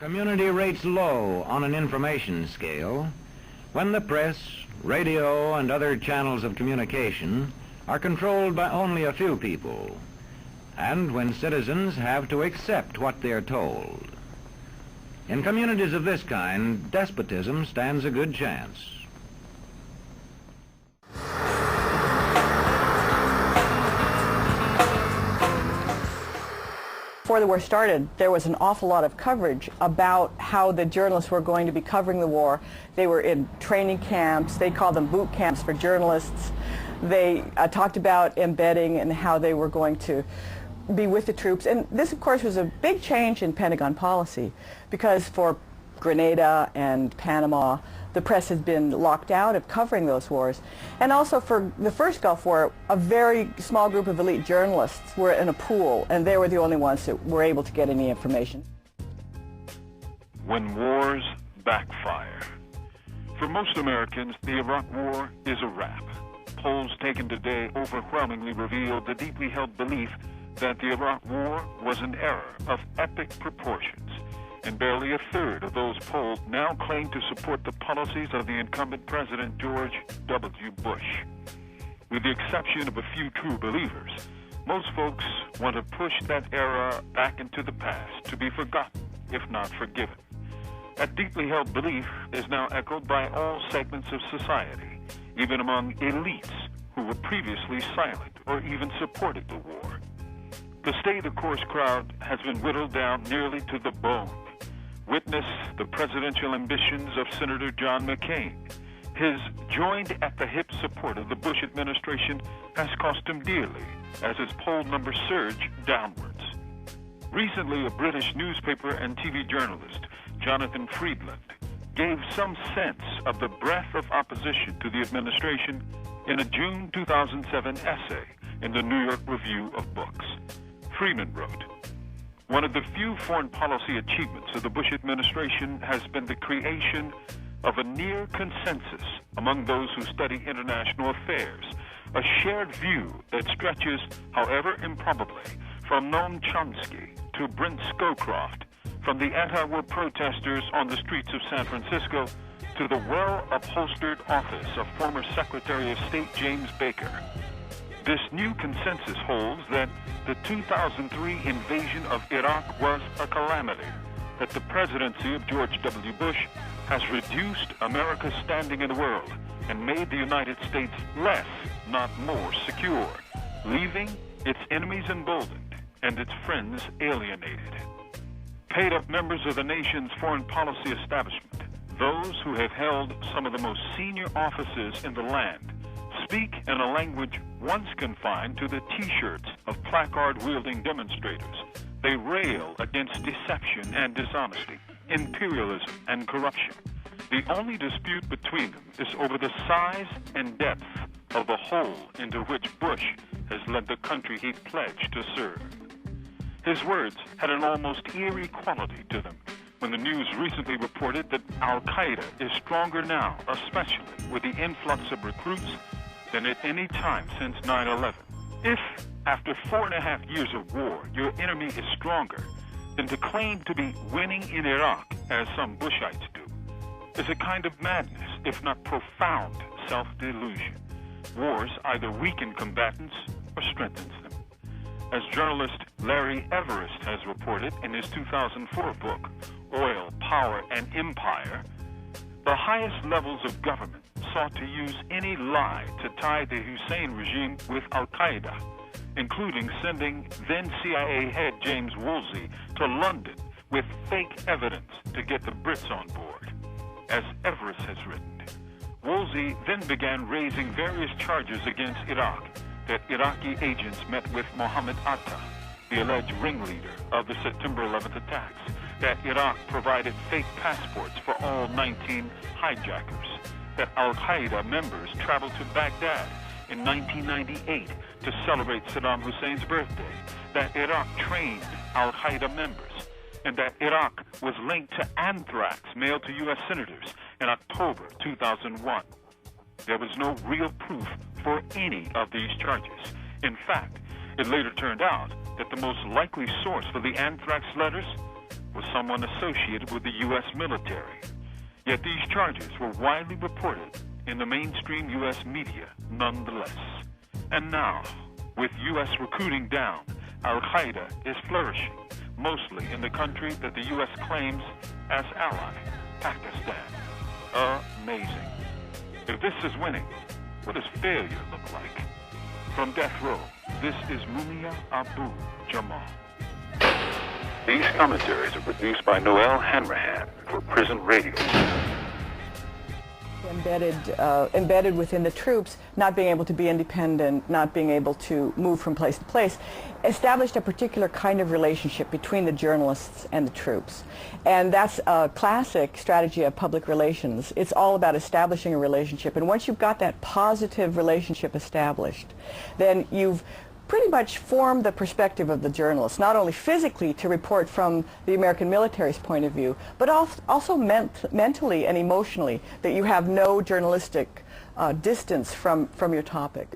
Community rates low on an information scale when the press, radio, and other channels of communication are controlled by only a few people, and when citizens have to accept what they're told. In communities of this kind, despotism stands a good chance. Before the war started, there was an awful lot of coverage about how the journalists were going to be covering the war. They were in training camps. They called them boot camps for journalists. They talked about embedding and how they were going to be with the troops. And this, of course, was a big change in Pentagon policy, because for Grenada and Panama, the press had been locked out of covering those wars. And also for the first Gulf War, a very small group of elite journalists were in a pool, and they were the only ones that were able to get any information. When wars backfire. For most Americans, the Iraq War is a wrap. Polls taken today overwhelmingly revealed the deeply held belief that the Iraq War was an error of epic proportions, and barely a third of those polled now claim to support the policies of the incumbent President George W. Bush. With the exception of a few true believers, most folks want to push that era back into the past, to be forgotten, if not forgiven. That deeply held belief is now echoed by all segments of society, even among elites who were previously silent or even supported the war. The stay-the-course crowd has been whittled down nearly to the bone. Witness the presidential ambitions of Senator John McCain. His joined-at-the-hip support of the Bush administration has cost him dearly, as his poll numbers surge downwards. Recently, a British newspaper and TV journalist, Jonathan Friedland, gave some sense of the breadth of opposition to the administration in a June 2007 essay in the New York Review of Books. Friedland wrote, "One of the few foreign policy achievements of the Bush administration has been the creation of a near consensus among those who study international affairs, a shared view that stretches, however improbably, from Noam Chomsky to Brent Scowcroft, from the anti-war protesters on the streets of San Francisco to the well-upholstered office of former Secretary of State James Baker. This new consensus holds that the 2003 invasion of Iraq was a calamity, that the presidency of George W. Bush has reduced America's standing in the world and made the United States less, not more, secure, leaving its enemies emboldened and its friends alienated. Paid-up members of the nation's foreign policy establishment, those who have held some of the most senior offices in the land, speak in a language once confined to the T-shirts of placard-wielding demonstrators. They rail against deception and dishonesty, imperialism and corruption. The only dispute between them is over the size and depth of the hole into which Bush has led the country he pledged to serve." His words had an almost eerie quality to them when the news recently reported that Al Qaeda is stronger now, especially with the influx of recruits, than at any time since 9/11. If, after 4.5 years of war, your enemy is stronger, then to claim to be winning in Iraq, as some Bushites do, is a kind of madness, if not profound self-delusion. Wars either weaken combatants or strengthens them. As journalist Larry Everest has reported in his 2004 book, Oil, Power, and Empire, the highest levels of government sought to use any lie to tie the Hussein regime with Al Qaeda, including sending then CIA head James Woolsey to London with fake evidence to get the Brits on board. As Everest has written, Woolsey then began raising various charges against Iraq, that Iraqi agents met with Mohammed Atta, the alleged ringleader of the September 11th attacks, that Iraq provided fake passports for all 19 hijackers, that Al-Qaeda members traveled to Baghdad in 1998 to celebrate Saddam Hussein's birthday, that Iraq trained Al-Qaeda members, and that Iraq was linked to anthrax mailed to U.S. senators in October 2001. There was no real proof for any of these charges. In fact, it later turned out that the most likely source for the anthrax letters was someone associated with the U.S. military. Yet these charges were widely reported in the mainstream U.S. media nonetheless. And now, with U.S. recruiting down, Al Qaeda is flourishing, mostly in the country that the U.S. claims as ally, Pakistan. Amazing. If this is winning, what does failure look like? From death row, this is Mumia Abu-Jamal. These commentaries are produced by Noel Hanrahan for Prison Radio. Embedded within the troops, not being able to be independent, not being able to move from place to place, established a particular kind of relationship between the journalists and the troops. And that's a classic strategy of public relations. It's all about establishing a relationship. And once you've got that positive relationship established, then you've pretty much formed the perspective of the journalists, not only physically to report from the American military's point of view, but also mentally and emotionally, that you have no journalistic distance from your topic.